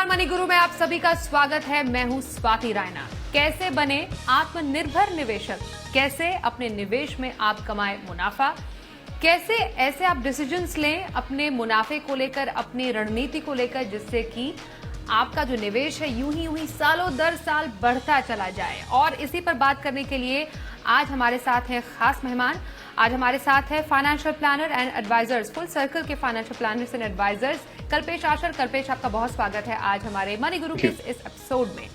Money गुरु में आप सभी का स्वागत है। मैं हूं स्वाति रायना। कैसे बने आत्मनिर्भर निवेशक, कैसे अपने निवेश में आप कमाएं मुनाफा, कैसे ऐसे आप डिसीजंस लें अपने मुनाफे को लेकर, अपनी रणनीति को लेकर, जिससे कि आपका जो निवेश है यूं ही सालों दर साल बढ़ता चला जाए। और इसी पर बात करने के लिए आज हमारे साथ हैं खास मेहमान। आज हमारे साथ है financial planner and advisers, full circle के financial planners and advisers, Kalpesh Ashar. Kalpesh, आपका बहुत स्वागत है आज हमारे मनी गुरु के इस एपिसोड में।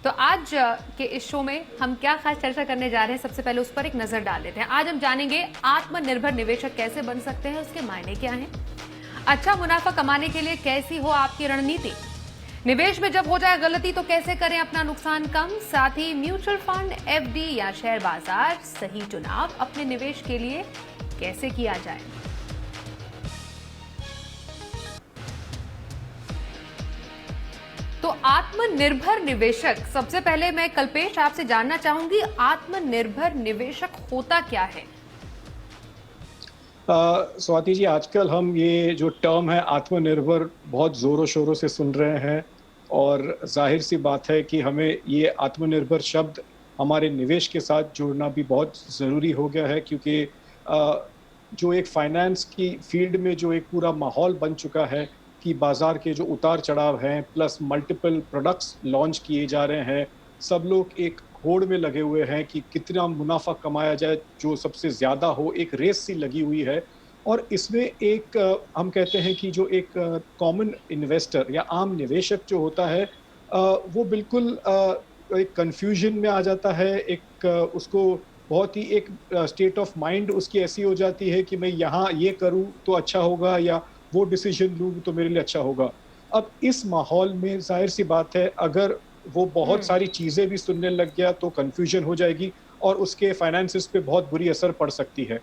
तो आज के इस शो में हम क्या खास चर्चा करने जा रहे हैं, सबसे पहले उस पर एक नजर डाल लेते हैं। आज हम जानेंगे आत्मनिर्भर निवेशक कैसे बन सकते हैं, उसके मायने क्या हैं, अच्छा मुनाफा कमाने के लिए कैसी हो आपकी रणनीति, निवेश में जब हो जाए गलती तो कैसे करें अपना नुकसान कम, साथ ही म्यूचुअल फंड, एफडी या शेयर बाजार, सही चुनाव अपने निवेश के लिए कैसे किया जाए। तो आत्मनिर्भर निवेशक, सबसे पहले मैं कल्पेश आपसे जानना चाहूंगी, आत्मनिर्भर निवेशक होता क्या है? स्वाति जी, आजकल हम ये जो टर्म है आत्मनिर्भर बहुत जोरों शोरों से सुन रहे हैं और जाहिर सी बात है कि हमें ये आत्मनिर्भर शब्द हमारे निवेश के साथ जोड़ना भी बहुत ज़रूरी हो गया है, क्योंकि जो एक फाइनेंस की फील्ड में जो एक पूरा माहौल बन चुका है कि बाज़ार के जो उतार चढ़ाव हैं, प्लस मल्टीपल प्रोडक्ट्स लॉन्च किए जा रहे हैं, सब लोग एक होड़ में लगे हुए हैं कि कितना मुनाफा कमाया जाए, जो सबसे ज़्यादा हो, एक रेस सी लगी हुई है। और इसमें एक हम कहते हैं कि जो एक कॉमन इन्वेस्टर या आम निवेशक जो होता है वो बिल्कुल एक कन्फ्यूजन में आ जाता है। एक उसको बहुत ही एक स्टेट ऑफ माइंड उसकी ऐसी हो जाती है कि मैं यहाँ ये करूँ तो अच्छा होगा या वो डिसीजन लूँ तो मेरे लिए अच्छा होगा। अब इस माहौल में जाहिर सी बात है, अगर वो बहुत सारी चीज़ें भी सुनने लग गया तो कन्फ्यूजन हो जाएगी और उसके फाइनेंसिस पे बहुत बुरी असर पड़ सकती है।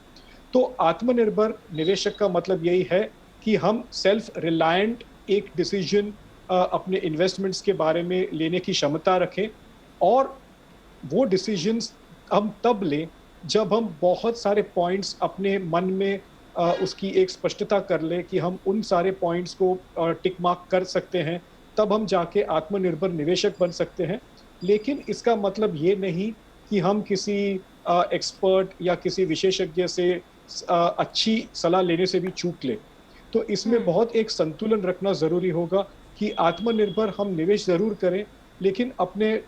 तो आत्मनिर्भर निवेशक का मतलब यही है कि हम सेल्फ रिलायंट एक डिसीजन अपने इन्वेस्टमेंट्स के बारे में लेने की क्षमता रखें, और वो डिसीजंस हम तब लें जब हम बहुत सारे पॉइंट्स अपने मन में उसकी एक स्पष्टता कर लें कि हम उन सारे पॉइंट्स को टिक मार्क कर सकते हैं, तब हम जाके आत्मनिर्भर निवेशक बन सकते हैं। लेकिन इसका मतलब ये नहीं कि हम किसी एक्सपर्ट या किसी विशेषज्ञ से अच्छी सलाह लेने से भी चूक ले। तो इसमें बहुत एक संतुलन रखना ज़रूरी होगा कि आत्मनिर्भर हम निवेश ज़रूर करें, लेकिन अपने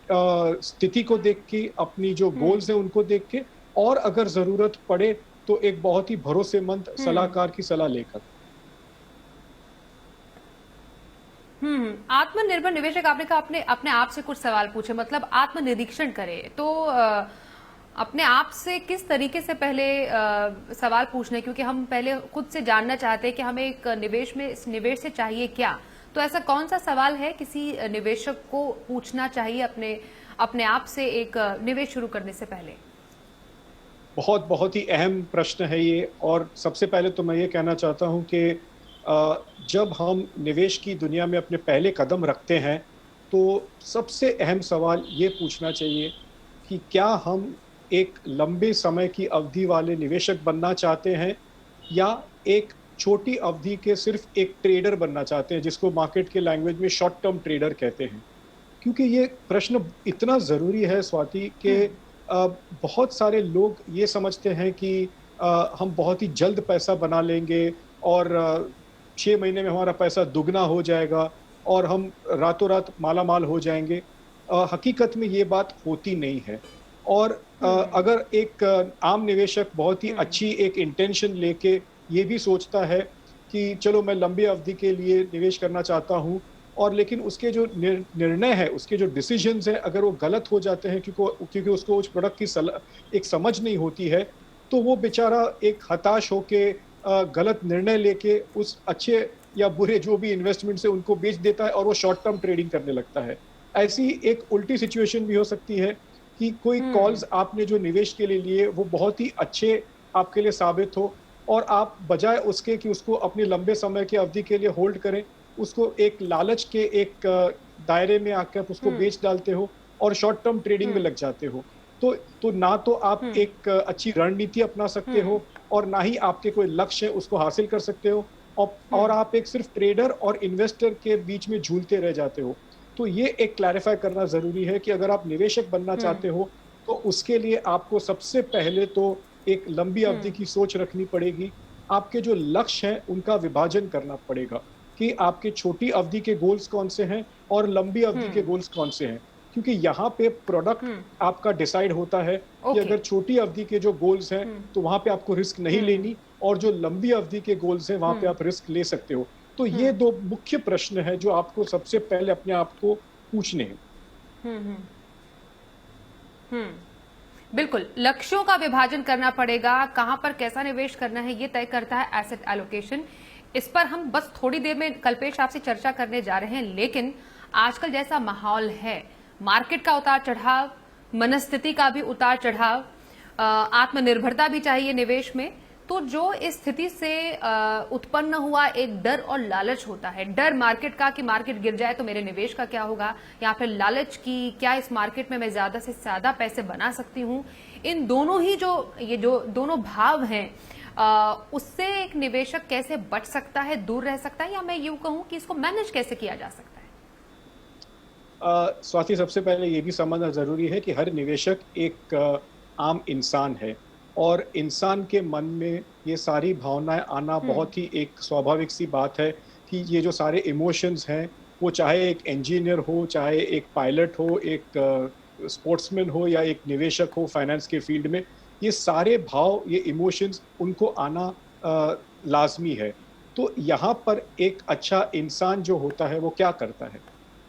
स्थिति को देख के, अपनी जो गोल्स हैं उनको देख के, और अगर ज़रूरत पड़े तो एक बहुत ही भरोसेमंद सलाहकार की सलाह लेकर। आत्मनिर्भर निवेशक, आपने कहा अपने आप से कुछ सवाल पूछे, मतलब आत्मनिरीक्षण करे, तो अपने आप से किस तरीके से पहले सवाल पूछने, क्योंकि हम पहले खुद से जानना चाहते हैं कि हमें एक निवेश में, इस निवेश से चाहिए क्या। तो ऐसा कौन सा सवाल है किसी निवेशक को पूछना चाहिए अपने आप से एक निवेश शुरू करने से पहले? बहुत ही अहम प्रश्न है ये। और सबसे पहले तो मैं ये कहना चाहता हूँ कि जब हम निवेश की दुनिया में अपने पहले कदम रखते हैं तो सबसे अहम सवाल ये पूछना चाहिए कि क्या हम एक लंबे समय की अवधि वाले निवेशक बनना चाहते हैं या एक छोटी अवधि के सिर्फ एक ट्रेडर बनना चाहते हैं, जिसको मार्केट के लैंग्वेज में शॉर्ट टर्म ट्रेडर कहते हैं। क्योंकि ये प्रश्न इतना ज़रूरी है स्वाति कि बहुत सारे लोग ये समझते हैं कि हम बहुत ही जल्द पैसा बना लेंगे और 6 महीने में हमारा पैसा दुगना हो जाएगा और हम रातों रात माला माल हो जाएंगे। हकीकत में ये बात होती नहीं है। और अगर एक आम निवेशक बहुत ही अच्छी एक इंटेंशन लेके ये भी सोचता है कि चलो मैं लंबी अवधि के लिए निवेश करना चाहता हूँ, और लेकिन उसके जो निर्णय है, उसके जो डिसीजंस हैं, अगर वो गलत हो जाते हैं क्योंकि उसको उस प्रोडक्ट की एक समझ नहीं होती है, तो वो बेचारा एक हताश होके गलत निर्णय लेके उस अच्छे या बुरे जो भी इन्वेस्टमेंट्स है उनको बेच देता है और वो शॉर्ट टर्म ट्रेडिंग करने लगता है। ऐसी एक उल्टी सिचुएशन भी हो सकती है कि कोई कॉल्स आपने जो निवेश के लिए लिए वो बहुत ही अच्छे आपके लिए साबित हो, और आप बजाय उसके कि उसको अपने लंबे समय की अवधि के लिए होल्ड करें, उसको एक लालच के एक दायरे में आकर उसको बेच डालते हो और शॉर्ट टर्म ट्रेडिंग में लग जाते हो। तो ना तो आप एक अच्छी रणनीति अपना सकते हो और ना ही आपके कोई लक्ष्य है उसको हासिल कर सकते हो। और आप एक सिर्फ ट्रेडर और इन्वेस्टर के बीच में झूलते रह जाते हो। तो ये एक क्लैरिफाई करना ज़रूरी है कि अगर आप निवेशक बनना चाहते हो, तो उसके लिए आपको सबसे पहले तो एक लंबी अवधि की सोच रखनी पड़ेगी। आपके जो लक्ष्य हैं, उनका विभाजन करना पड़ेगा कि आपके छोटी अवधि के गोल्स कौन से हैं और लंबी अवधि के गोल्स कौन से हैं। क्योंकि यहाँ पे प्रोडक्ट आपका डिसाइड होता है कि ओके। अगर छोटी अवधि के जो गोल्स हैं, तो वहाँ पे आपको रिस्क नहीं लेनी और जो लंबी अवधि के गोल्स हैं, वहाँ पे आप रिस्क ले सकते हो। तो ये 2 मुख्य प्रश्न हैं जो आपको सबसे पहले अपने आप को पूछने हैं। बिल्कुल, लक्ष्यों का विभाजन करना पड़ेगा, कहां पर कैसा निवेश करना है ये तय करता है एसेट एलोकेशन। इस पर हम बस थोड़ी देर में कल्पेश आपसे चर्चा करने जा रहे हैं, लेकिन आजकल जैसा माहौल है, मार्केट का उतार चढ़ाव, मनस्थिति का भी उतार चढ़ाव, आत्मनिर्भरता भी चाहिए निवेश में, तो जो इस स्थिति से उत्पन्न हुआ एक डर और लालच होता है, डर मार्केट का कि मार्केट गिर जाए तो मेरे निवेश का क्या होगा, या फिर लालच की क्या इस मार्केट में मैं ज्यादा से ज्यादा पैसे बना सकती हूँ, इन दोनों ही ये जो दोनों भाव हैं, उससे एक निवेशक कैसे बच सकता है, दूर रह सकता है, या मैं यूं कहूं कि इसको मैनेज कैसे किया जा सकता है? स्वाति, सबसे पहले ये भी समझना ज़रूरी है कि हर निवेशक एक आम इंसान है और इंसान के मन में ये सारी भावनाएं आना बहुत ही एक स्वाभाविक सी बात है कि ये जो सारे इमोशंस हैं, वो चाहे एक इंजीनियर हो, चाहे एक पायलट हो, एक स्पोर्ट्समैन हो या एक निवेशक हो फाइनेंस के फील्ड में, ये सारे भाव, ये इमोशंस उनको आना लाजमी है। तो यहाँ पर एक अच्छा इंसान जो होता है वो क्या करता है?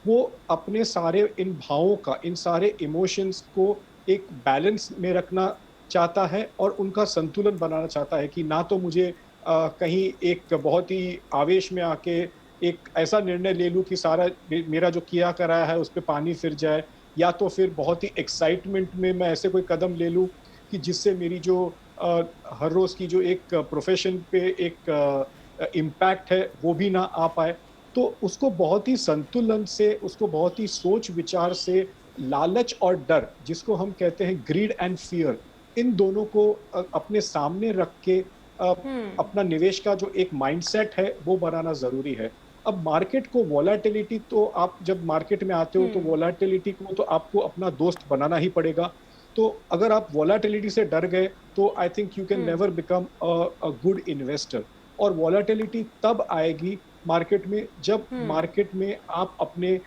वो अपने सारे इन भावों का, इन सारे इमोशंस को एक बैलेंस में रखना चाहता है और उनका संतुलन बनाना चाहता है कि ना तो मुझे कहीं एक बहुत ही आवेश में आके एक ऐसा निर्णय ले लूँ कि सारा मेरा जो किया कराया है उस पे पानी फिर जाए, या तो फिर बहुत ही एक्साइटमेंट में मैं ऐसे कोई कदम ले लूँ कि जिससे मेरी जो हर रोज़ की जो एक प्रोफ़ेशन पे एक इम्पैक्ट है, वो भी ना आ पाए। तो उसको बहुत ही संतुलन से, उसको बहुत ही सोच विचार से, लालच और डर, जिसको हम कहते हैं ग्रीड एंड फियर, इन दोनों को अपने सामने रख के अपना निवेश का जो एक माइंडसेट है वो बनाना ज़रूरी है। अब मार्केट को वोलेटिलिटी, तो आप जब मार्केट में आते हो तो वोलेटिलिटी को तो आपको अपना दोस्त बनाना ही पड़ेगा। तो अगर आप वोलेटिलिटी से डर गए तो I think you can never become a good investor. और वोलेटिलिटी तब आएगी मार्केट में जब मार्केट में आप अपने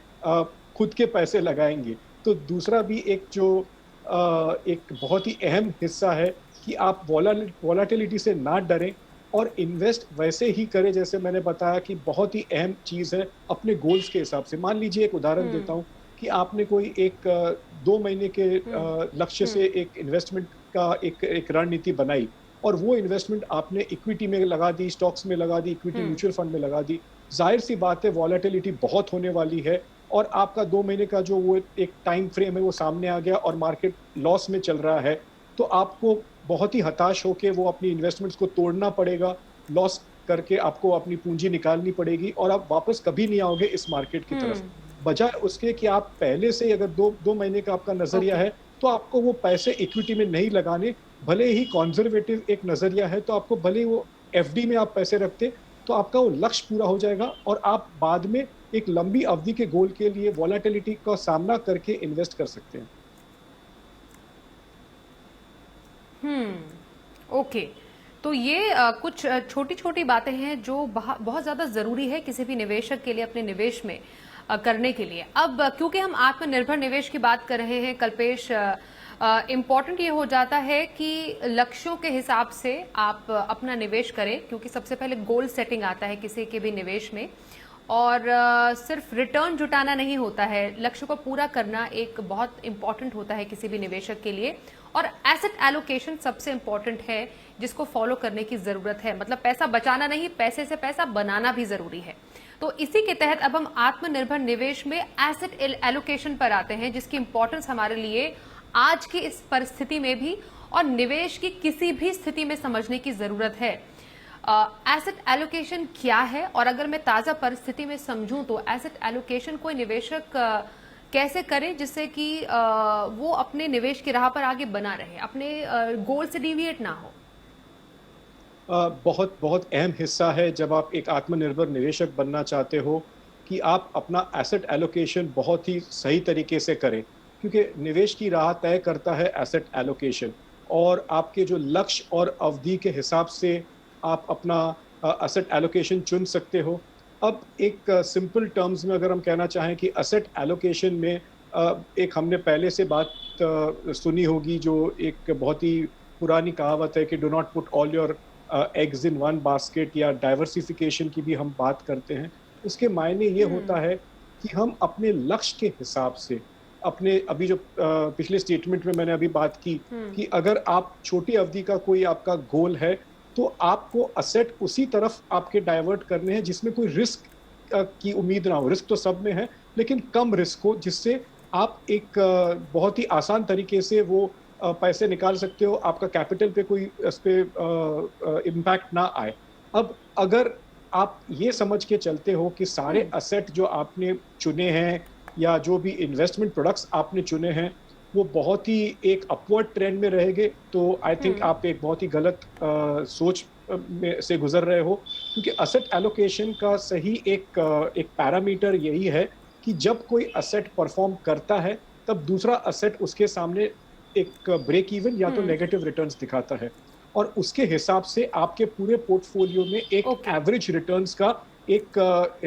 खुद के पैसे लगाएंगे। तो दूसरा भी एक जो एक बहुत ही अहम हिस्सा है कि आप वोलेटिलिटी से ना डरें और इन्वेस्ट वैसे ही करें जैसे मैंने बताया कि बहुत ही अहम चीज़ है अपने गोल्स के हिसाब से। मान लीजिए, एक उदाहरण देता हूँ कि आपने कोई एक 2 महीने के लक्ष्य से एक इन्वेस्टमेंट का एक रणनीति बनाई और वो इन्वेस्टमेंट आपने इक्विटी में लगा दी, स्टॉक्स में लगा दी, इक्विटी म्यूचुअल फंड में लगा दी। जाहिर सी बात है वोलेटिलिटी बहुत होने वाली है और आपका 2 महीने का जो वो एक टाइम फ्रेम है वो सामने आ गया और मार्केट लॉस में चल रहा है, तो आपको बहुत ही हताश होकर वो अपनी इन्वेस्टमेंट्स को तोड़ना पड़ेगा, लॉस करके आपको अपनी पूंजी निकालनी पड़ेगी और आप वापस कभी नहीं आओगे इस मार्केट की तरफ। बजाय उसके कि आप पहले से अगर 2 महीने का आपका नजरिया है तो आपको वो पैसे इक्विटी में नहीं लगाने, भले ही कंजर्वेटिव एक नजरिया है तो आपको भले ही वो एफडी में आप पैसे रखते तो आपका वो लक्ष्य पूरा हो जाएगा और आप बाद में एक लंबी अवधि के गोल के लिए वोलेटिलिटी का सामना करके इन्वेस्ट कर सकते हैं। ओके। तो ये कुछ छोटी छोटी बातें हैं जो बहुत ज्यादा जरूरी है किसी भी निवेशक के लिए अपने निवेश में करने के लिए। अब क्योंकि हम आत्मनिर्भर निवेश की बात कर रहे हैं कल्पेश, इम्पॉर्टेंट ये हो जाता है कि लक्ष्यों के हिसाब से आप अपना निवेश करें, क्योंकि सबसे पहले गोल सेटिंग आता है किसी के भी निवेश में और सिर्फ रिटर्न जुटाना नहीं होता है, लक्ष्य को पूरा करना एक बहुत इंपॉर्टेंट होता है किसी भी निवेशक के लिए। और एसेट एलोकेशन सबसे इंपॉर्टेंट है जिसको फॉलो करने की जरूरत है, मतलब पैसा बचाना नहीं, पैसे से पैसा बनाना भी जरूरी है। तो इसी के तहत अब हम आत्मनिर्भर निवेश में एसेट एलोकेशन पर आते हैं, जिसकी इंपॉर्टेंस हमारे लिए आज की इस परिस्थिति में भी और निवेश की किसी भी स्थिति में समझने की जरूरत है। एसेट एलोकेशन क्या है, और अगर मैं ताजा परिस्थिति में समझूं तो एसेट एलोकेशन कोई निवेशक कैसे करे जिससे कि वो अपने निवेश की राह पर आगे बना रहे, अपने गोल से डिविएट ना हो। बहुत बहुत अहम हिस्सा है जब आप एक आत्मनिर्भर निवेशक बनना चाहते हो कि आप अपना एसेट एलोकेशन बहुत ही सही तरीके से करें, क्योंकि निवेश की राह तय करता है एसेट एलोकेशन। और आपके जो लक्ष्य और अवधि के हिसाब से आप अपना एसेट एलोकेशन चुन सकते हो। अब एक सिंपल टर्म्स में अगर हम कहना चाहें कि एसेट एलोकेशन में एक हमने पहले से बात सुनी होगी, जो एक बहुत ही पुरानी कहावत है कि do not put all your eggs in one basket, या डाइवर्सिफिकेशन की भी हम बात करते हैं। उसके मायने ये हुँ, होता है कि हम अपने लक्ष्य के हिसाब से अपने अभी जो पिछले स्टेटमेंट में मैंने अभी बात की हुँ, कि अगर आप छोटी अवधि का कोई आपका गोल है, तो आपको असेट उसी तरफ आपके डाइवर्ट करने हैं जिसमें कोई रिस्क की उम्मीद ना हो। रिस्क तो सब में है, लेकिन कम रिस्क हो, जिससे आप एक बहुत ही आसान तरीके से वो पैसे निकाल सकते हो, आपका कैपिटल पे कोई इस पे इम्पैक्ट ना आए। अब अगर आप ये समझ के चलते हो कि सारे हुँ, असेट जो आपने चुने हैं या जो भी इन्वेस्टमेंट प्रोडक्ट्स आपने चुने हैं, वो बहुत ही एक अपवर्ड ट्रेंड में रहेंगे, तो आई थिंक हुँ, आप एक बहुत ही गलत सोच में से गुज़र रहे हो। क्योंकि एसेट एलोकेशन का सही एक पैरामीटर यही है कि जब कोई एसेट परफ़ॉर्म करता है, तब दूसरा एसेट उसके सामने एक ब्रेक इवन या तो हुँ, नेगेटिव रिटर्न्स दिखाता है। और उसके हिसाब से आपके पूरे पोर्टफोलियो में एक ओके। एवरेज रिटर्न्स का एक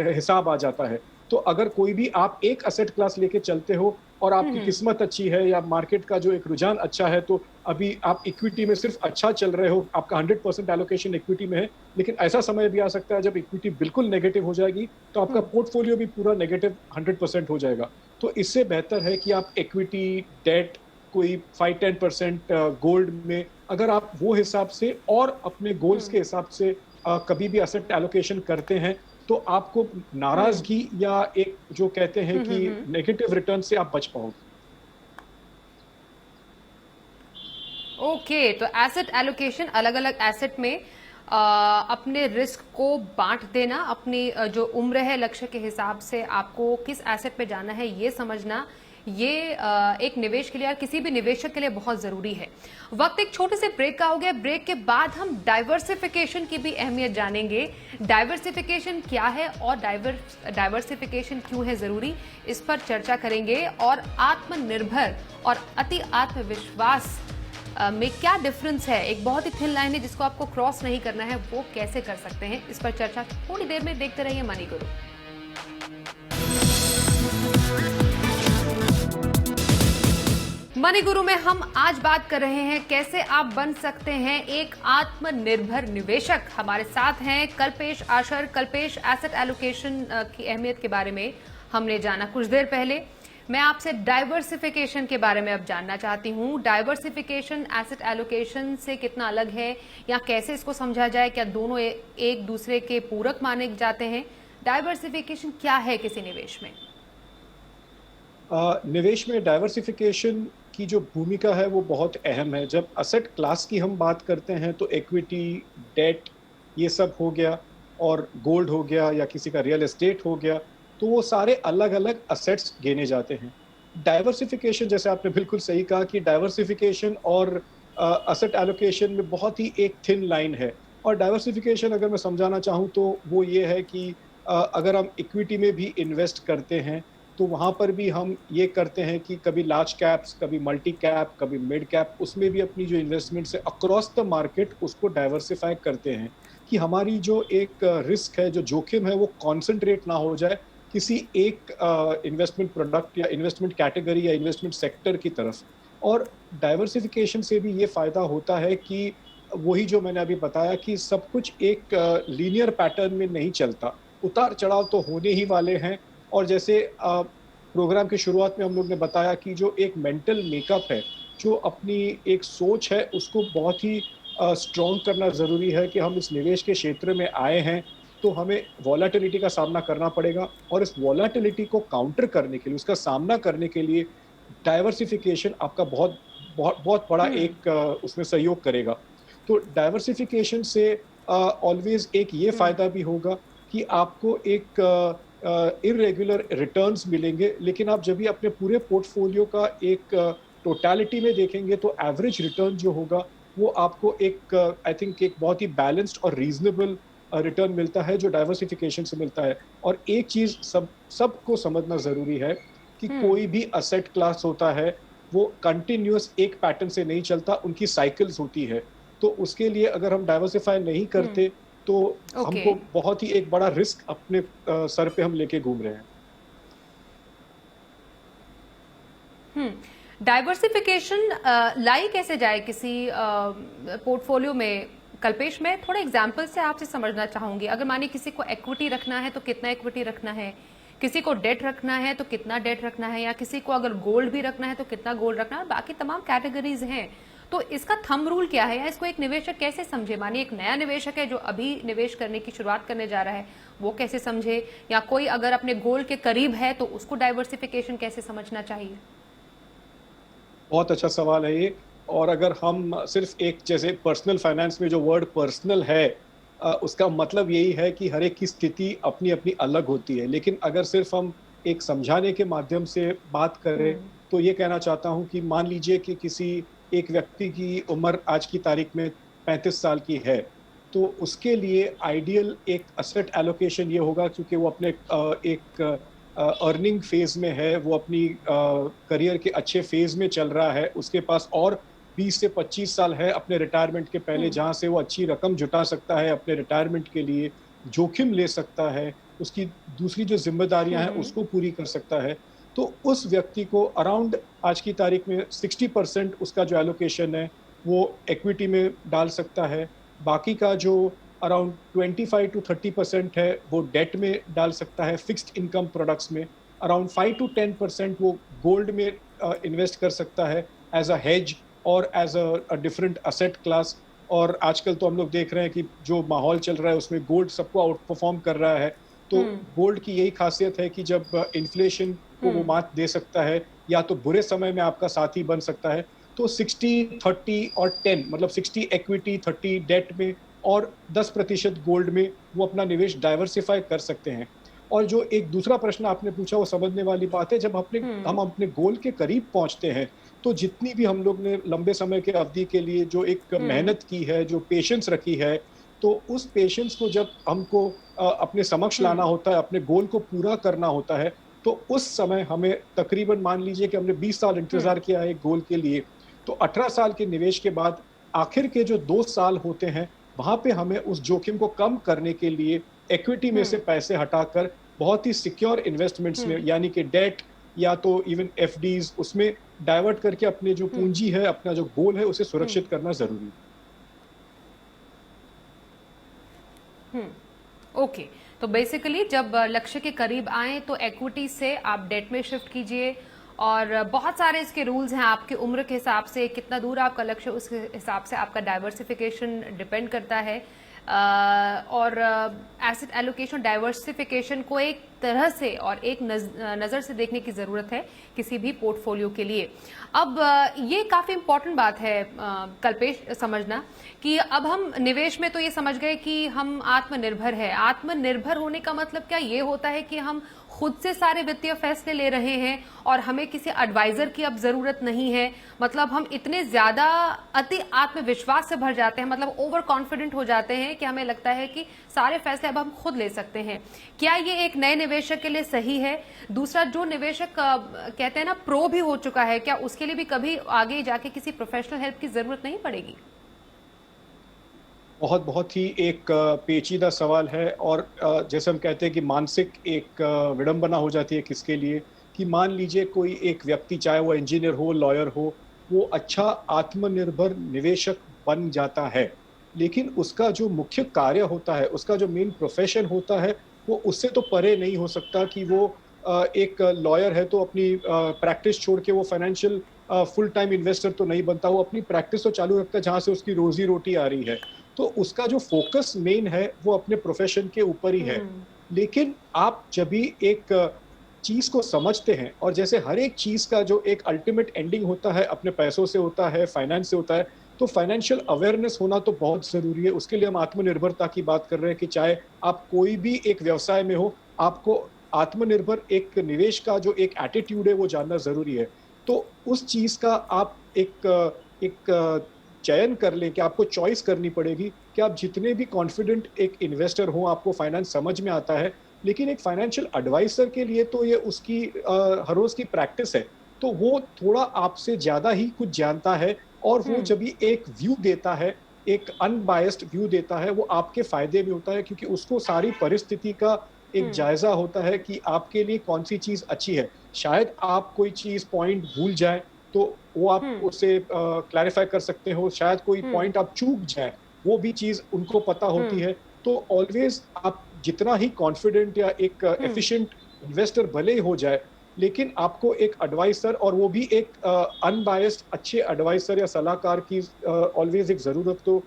हिसाब आ जाता है। तो अगर कोई भी आप एक एसेट क्लास लेके चलते हो और हुँ, आपकी हुँ, किस्मत अच्छी है या मार्केट का जो एक रुझान अच्छा है, तो अभी आप इक्विटी में सिर्फ अच्छा चल रहे हो, आपका 100% एलोकेशन इक्विटी में है, लेकिन ऐसा समय भी आ सकता है जब इक्विटी बिल्कुल नेगेटिव हो जाएगी, तो आपका हुँ, पोर्टफोलियो भी पूरा नेगेटिव 100% हो जाएगा। तो इससे बेहतर है कि आप इक्विटी, डेट, कोई 5-10% गोल्ड में अगर आप वो हिसाब से और अपने गोल्स हुँ, के हिसाब से कभी भी एसेट एलोकेशन करते हैं, तो आपको हुँ, नाराज़गी या एक जो कहते हैं हुँ, कि हुँ, हुँ। नेगेटिव रिटर्न से आप बच पाओगे। ओके, तो एसेट एलोकेशन अलग-अलग एसेट में अपने रिस्क को बाँट देना, अपनी जो उम्र है लक्ष्य के हिसाब से आपको किस एसेट पे जाना है ये समझना, ये एक निवेश के लिए या किसी भी निवेशक के लिए बहुत ज़रूरी है। वक्त एक छोटे से ब्रेक का हो गया, ब्रेक के बाद हम डाइवर्सिफिकेशन की भी अहमियत जानेंगे। डाइवर्सिफिकेशन क्या है और डाइवर्सिफिकेशन क्यों है ज़रूरी, इस पर चर्चा करेंगे। और आत्मनिर्भर और अति आत्मविश्वास में क्या डिफरेंस है, एक बहुत ही थिन लाइन है जिसको आपको क्रॉस नहीं करना है, वो कैसे कर सकते हैं, इस पर चर्चा थोड़ी देर में। देखते रहिए मनी गुरु। मनी गुरु में हम आज बात कर रहे हैं कैसे आप बन सकते हैं एक आत्मनिर्भर निवेशक। हमारे साथ हैं कल्पेश आशर। कल्पेश, एसेट एलोकेशन की अहमियत के बारे में हमने जाना कुछ देर पहले। मैं आपसे डाइवर्सिफिकेशन के बारे में अब जानना चाहती हूँ। डाइवर्सिफिकेशन एसेट एलोकेशन से कितना अलग है या कैसे इसको समझा जाए? क्या दोनों एक दूसरे के पूरक माने जाते हैं? डाइवर्सिफिकेशन क्या है किसी निवेश में? निवेश में डाइवर्सिफिकेशन की जो भूमिका है वो बहुत अहम है। जब असेट क्लास की हम बात करते हैं, तो इक्विटी, डेट, ये सब हो गया, और गोल्ड हो गया या किसी का रियल एस्टेट हो गया, तो वो सारे अलग-अलग असेट्स गिने जाते हैं। डाइवर्सिफिकेशन, जैसे आपने बिल्कुल सही कहा कि डाइवर्सिफिकेशन और एसेट एलोकेशन में बहुत ही एक थिन लाइन है। और डाइवर्सिफिकेशन अगर मैं समझाना चाहूँ तो वो ये है कि अगर हम इक्विटी में भी इन्वेस्ट करते हैं, तो वहाँ पर भी हम ये करते हैं कि कभी लार्ज कैप्स, कभी मल्टी कैप, कभी मिड कैप, उसमें भी अपनी जो इन्वेस्टमेंट्स है अक्रॉस द मार्केट उसको डाइवर्सिफाई करते हैं, कि हमारी जो एक रिस्क है, जो जोखिम है, वो कॉन्सेंट्रेट ना हो जाए किसी एक इन्वेस्टमेंट प्रोडक्ट या इन्वेस्टमेंट कैटेगरी या इन्वेस्टमेंट सेक्टर की तरफ। और डाइवर्सिफिकेशन से भी ये फ़ायदा होता है कि वही जो मैंने अभी बताया कि सब कुछ एक लीनियर पैटर्न में नहीं चलता, उतार-चढ़ाव तो होने ही वाले हैं। और जैसे प्रोग्राम की शुरुआत में हम लोग ने बताया कि जो एक मेंटल मेकअप है, जो अपनी एक सोच है, उसको बहुत ही स्ट्रॉन्ग करना ज़रूरी है कि हम इस निवेश के क्षेत्र में आए हैं, तो हमें वोलेटिलिटी का सामना करना पड़ेगा, और इस वोलेटिलिटी को काउंटर करने के लिए, उसका सामना करने के लिए डाइवर्सिफिकेशन आपका बहुत बहुत बहुत बड़ा हम्म। एक उसमें सहयोग करेगा। तो डाइवर्सिफिकेशन से ऑलवेज़ एक ये हम्म। फ़ायदा भी होगा कि आपको एक इर्रेगुलर रिटर्न्स मिलेंगे, लेकिन आप जब भी अपने पूरे पोर्टफोलियो का एक टोटलिटी में देखेंगे, तो एवरेज रिटर्न जो होगा वो आपको एक आई थिंक एक बहुत ही बैलेंस्ड और रीजनेबल रिटर्न मिलता है जो डाइवर्सिफिकेशन से मिलता है। और एक चीज सबको समझना जरूरी है कि हम्म। कोई भी असेट क्लास होता है वो कंटिन्यूअस एक पैटर्न से नहीं चलता, उनकी साइकिल्स होती है। तो उसके लिए अगर हम डाइवर्सिफाई नहीं हम्म। करते तो ओके। हमको बहुत ही एक बड़ा रिस्क अपने सर पे हम लेके घूम रहे हैं। डाइवर्सिफिकेशन लाई कैसे जाए किसी पोर्टफोलियो में? कल्पेश, मैं थोड़े एग्जाम्पल से आपसे समझना चाहूंगी। अगर मानिए किसी को इक्विटी रखना है तो कितना इक्विटी रखना है, किसी को डेट रखना है तो कितना डेट रखना है, या किसी को अगर गोल्ड भी रखना है तो कितना गोल्ड रखना है, और बाकी तमाम कैटेगरीज हैं। तो इसका थंब रूल क्या है, या इसको एक निवेशक कैसे समझे? मानिए एक नया निवेशक है जो अभी निवेश करने की शुरुआत करने जा रहा है, वो कैसे समझे? या कोई अगर अपने गोल के करीब है तो उसको डाइवर्सिफिकेशन कैसे समझना चाहिए? बहुत अच्छा सवाल है ये। और अगर हम सिर्फ एक, जैसे पर्सनल फाइनेंस में जो वर्ड पर्सनल है, उसका मतलब यही है कि हर एक की स्थिति अपनी अपनी अलग होती है। लेकिन अगर सिर्फ हम एक समझाने के माध्यम से बात करें हम्म। तो ये कहना चाहता हूँ कि मान लीजिए कि किसी एक व्यक्ति की उम्र आज की तारीख में 35 साल की है, तो उसके लिए आइडियल एक असेट एलोकेशन ये होगा, क्योंकि वो अपने एक अर्निंग फेज में है, वो अपनी करियर के अच्छे फेज में चल रहा है, उसके पास और 20 से 25 साल है अपने रिटायरमेंट के पहले, हम्म। जहां से वो अच्छी रकम जुटा सकता है अपने रिटायरमेंट के लिए, जोखिम ले सकता है, उसकी दूसरी जो जिम्मेदारियां हैं हम्म। उसको पूरी कर सकता है। तो उस व्यक्ति को अराउंड आज की तारीख में 60% उसका जो एलोकेशन है वो इक्विटी में डाल सकता है। बाकी का जो अराउंड 25 to 30% है वो डेट में डाल सकता है, फिक्स्ड इनकम प्रोडक्ट्स में। अराउंड 5 to 10% वो गोल्ड में इन्वेस्ट कर सकता है एज अ हेज और as a different asset class. और आजकल तो हम लोग देख रहे हैं कि जो माहौल चल रहा है उसमें गोल्ड सबको आउट परफॉर्म कर रहा है। तो हम्म। गोल्ड की यही खासियत है कि जब इन्फ्लेशन को वो हम्म। मात दे सकता है या तो बुरे समय में आपका साथी बन सकता है। तो 60, 30 और 10, मतलब 60 इक्विटी, 30 डेट में और 10% गोल्ड में वो अपना निवेश डाइवर्सिफाई कर सकते हैं। और जो एक दूसरा प्रश्न आपने पूछा वो समझने वाली बात है। जब हम हम्म। अपने गोल के करीब पहुंचते हैं तो जितनी भी हम लोग ने लंबे समय के अवधि के लिए जो एक हम्म। मेहनत की है, जो पेशेंस रखी है, तो उस पेशेंस को जब हमको अपने समक्ष लाना हम्म। होता है, अपने गोल को पूरा करना होता है, तो उस समय हमें तकरीबन मान लीजिए कि हमने 20 साल हम्म। इंतजार किया है एक गोल के लिए, तो 18 साल के निवेश के बाद आखिर के जो 2 साल होते हैं वहां पे हमें उस जोखिम को कम करने के लिए इक्विटी में से हम्म। पैसे हटाकर बहुत ही सिक्योर इन्वेस्टमेंट्स में, हम्म। यानी कि डेट या तो इवन एफडीज, उसमें डाइवर्ट करके अपने जो हम्म। पूंजी है, अपना जो गोल है, उसे हम्म। सुरक्षित करना जरूरी है। ओके। तो बेसिकली जब लक्ष्य के करीब आए तो इक्विटी से आप डेट में शिफ्ट कीजिए, और बहुत सारे इसके रूल्स हैं। आपकी उम्र के हिसाब से कितना दूर आपका लक्ष्य, उस हिसाब से आपका डाइवर्सिफिकेशन डिपेंड करता है। और एसेट एलोकेशन डाइवर्सिफिकेशन को एक तरह से और एक नज़र से देखने की ज़रूरत है किसी भी पोर्टफोलियो के लिए। अब ये काफ़ी इंपॉर्टेंट बात है कल्पेश समझना, कि अब हम निवेश में तो ये समझ गए कि हम आत्मनिर्भर है। आत्मनिर्भर होने का मतलब क्या ये होता है कि हम खुद से सारे वित्तीय फैसले ले रहे हैं और हमें किसी एडवाइजर की अब जरूरत नहीं है? मतलब हम इतने ज्यादा अति आत्मविश्वास से भर जाते हैं, मतलब ओवर कॉन्फिडेंट हो जाते हैं कि हमें लगता है कि सारे फैसले अब हम खुद ले सकते हैं। क्या ये एक नए निवेशक के लिए सही है? दूसरा, जो निवेशक कहते हैं ना प्रो भी हो चुका है, क्या उसके लिए भी कभी आगे जाके किसी प्रोफेशनल हेल्प की जरूरत नहीं पड़ेगी? बहुत ही एक पेचीदा सवाल है। और जैसे हम कहते हैं कि मानसिक एक विडंबना हो जाती है किसके लिए, कि मान लीजिए कोई एक व्यक्ति, चाहे वो इंजीनियर हो, लॉयर हो, वो अच्छा आत्मनिर्भर निवेशक बन जाता है, लेकिन उसका जो मुख्य कार्य होता है, उसका जो मेन प्रोफेशन होता है, वो उससे तो परे नहीं हो सकता। कि वो एक लॉयर है तो अपनी प्रैक्टिस छोड़ के वो फाइनेंशियल फुल टाइम इन्वेस्टर तो नहीं बनता, वो अपनी प्रैक्टिस तो चालू रखता है जहां से उसकी रोजी रोटी आ रही है। तो उसका जो फोकस मेन है वो अपने प्रोफेशन के ऊपर ही है। हम्म। लेकिन आप जब भी एक चीज को समझते हैं, और जैसे हर एक चीज का जो एक अल्टीमेट एंडिंग होता है अपने पैसों से होता है, फाइनेंस से होता है, तो फाइनेंशियल अवेयरनेस होना तो बहुत जरूरी है। उसके लिए हम आत्मनिर्भरता की बात कर रहे हैं कि चाहे आप कोई भी एक व्यवसाय में हो, आपको आत्मनिर्भर एक निवेश का जो एक एटीट्यूड है वो जानना जरूरी है। तो उस चीज का आप एक एक चयन कर लें, कि आपको चॉइस करनी पड़ेगी कि आप जितने भी कॉन्फिडेंट एक इन्वेस्टर हो, आपको फाइनेंस समझ में आता है, लेकिन एक फाइनेंशियल एडवाइजर के लिए तो ये उसकी हर रोज की प्रैक्टिस है, तो वो थोड़ा आपसे ज्यादा ही कुछ जानता है, और वो जब भी एक व्यू देता है, एक अनबायस्ड व्यू देता है, वो आपके फायदे में होता है, क्योंकि उसको सारी परिस्थिति का एक जायजा होता है कि आपके लिए कौन सी चीज अच्छी है। शायद आप कोई चीज पॉइंट भूल जाए, तो वो आप उसे क्लैरिफाई कर सकते हो, शायद कोई पॉइंट आप चूक जाए, वो भी चीज उनको पता होती है। तो ऑलवेज आप जितना ही कॉन्फिडेंट या एक एफिशिएंट इन्वेस्टर भले ही हो जाए, लेकिन आपको एक एडवाइसर, और वो भी एक अनबायस्ड अच्छे एडवाइसर या सलाहकार की ऑलवेज एक जरूरत तो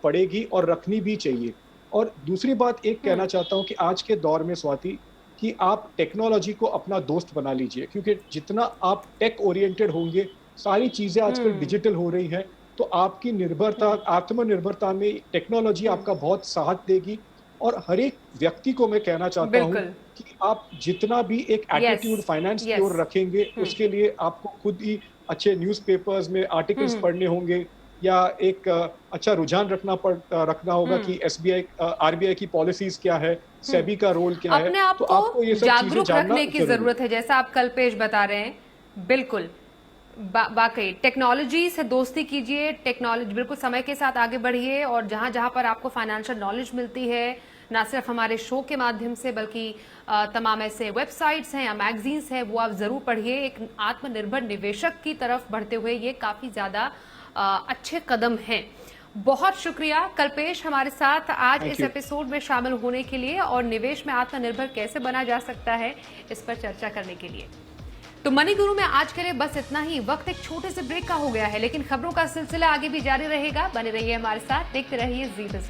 पड़ेगी और रखनी भी चाहिए। और दूसरी बात एक कहना चाहता हूँ कि आज के दौर में स्वाति, कि आप टेक्नोलॉजी को अपना दोस्त बना लीजिए, क्योंकि जितना आप टेक ओरिएंटेड होंगे, सारी चीजें आजकल डिजिटल हो रही हैं, तो आपकी निर्भरता, आत्मनिर्भरता में टेक्नोलॉजी आपका बहुत साथ देगी। और हर एक व्यक्ति को मैं कहना चाहता हूँ कि आप जितना भी एक एटीट्यूड फाइनेंस की ओर रखेंगे, उसके लिए आपको खुद ही अच्छे न्यूज़पेपर्स में आर्टिकल्स पढ़ने होंगे, या एक अच्छा रुझान रखना होगा कि एसबीआई आरबीआई की पॉलिसीज क्या है, सेबी का रोल क्या है, अपने आप तो को आपको ये सब चीजें जागरूक जानना रखने की जरूरत है, जैसा आप कल्पेश बता रहे हैं। बिल्कुल, वाकई टेक्नोलॉजी से दोस्ती कीजिए, टेक्नोलॉजी बिल्कुल समय के साथ आगे बढ़िए, और जहां जहां पर आपको फाइनेंशियल नॉलेज मिलती है, ना सिर्फ हमारे शो के माध्यम से, बल्कि तमाम ऐसे वेबसाइट्स हैं या मैगजीन्स हैं, वो आप जरूर पढ़िए। एक आत्मनिर्भर निवेशक की तरफ बढ़ते हुए ये काफी ज्यादा अच्छे कदम हैं। बहुत शुक्रिया कल्पेश, हमारे साथ आज इस एपिसोड में शामिल होने के लिए, और निवेश में आत्मनिर्भर कैसे बना जा सकता है, इस पर चर्चा करने के लिए। तो मनी गुरु में आज के लिए बस इतना ही। वक्त एक छोटे से ब्रेक का हो गया है, लेकिन खबरों का सिलसिला आगे भी जारी रहेगा। बने रहिए हमारे साथ, देखते रहिए जी बिजनेस।